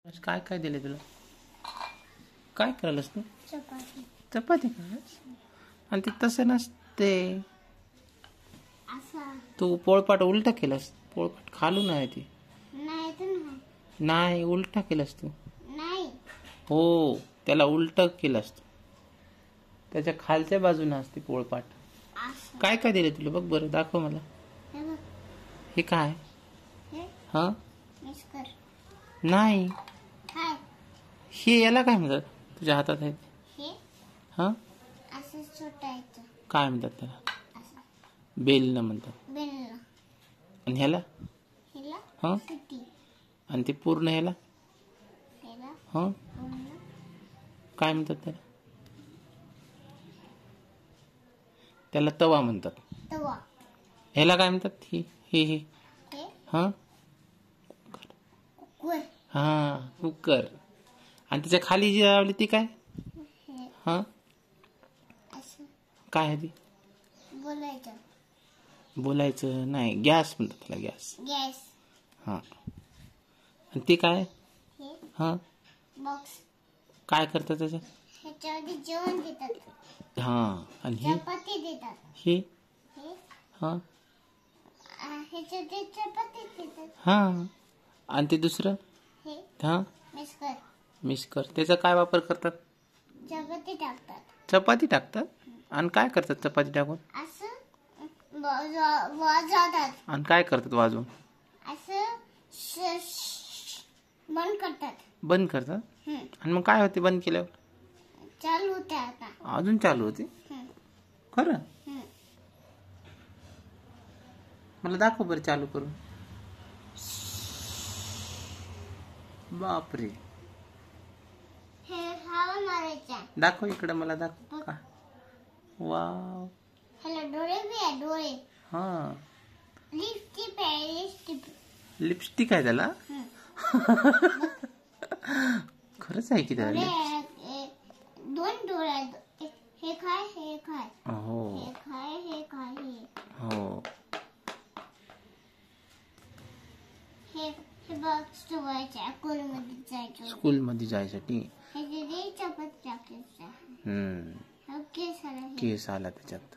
काय काय दिले तुला? काय करायलास तू? चपाती. चपाती करायलास? आणि ते तसं नसते. तू पोळपाट उलटा केलास. पोळपाट खालून आहे ती. नाही उलटा केलास तू. नाही. हो त्याला उलट केलास तू. त्याच्या खालच्या बाजूने असते पोळपाट. काय काय दिले तुला बघ बरं, दाखव मला. हे काय? हा नाही, हे याला काय म्हणतात तुझ्या हातात आहे? हा काय म्हणतात त्याला? बेल न म्हणतात. आणि ह्याला? हा आणि ते पूर्ण ह्याला? हा काय म्हणतात त्याला? त्याला तवा म्हणतात. ह्याला काय म्हणतात? हे हे हे हा हा कुकर. आणि त्याच्या खाली जी लावली ती काय? हा काय आहे ती? बोलायचं नाही, गॅस म्हणतात त्याला. गॅस. हा आणि ती काय? हा काय करतात त्याच्यात? ह्याच्यामध्ये जेवण देतात. हा आणि हे चपाती देतात. हे हा ह्याच्यामध्ये चपाती देतात. हा आणि ते दुसरं हा मिक्सर. त्याचा काय वापर करतात? चपाती टाकतात. चपाती टाकतात. आणि काय करतात चपाती टाकून? असं वाजवतात. आणि काय करतात वाजवून? असं बंद करतात. बंद करतात. आणि मग काय होते बंद केल्यावर? चालू होते. आता अजून चालू होते. खरं? मला दाखव बरं चालू करून. बापरे, हे हवा मारायचा. दाखव इकडे मला, दाखव का. वाव, ह्याला डोळे बी आहे. डोळे. हा लिपस्टिक आहे. लिपस्टिक आहे त्याला. खरंच आहे की त्याला? दोन डोळे आहेत. हे काय हे काय? हो हे काय हे काय? हो हे बॉक्स ठेवायचे. स्कूलमध्ये जायसाठी. हे चपाती टाकायचं. केस आला त्याच्यात.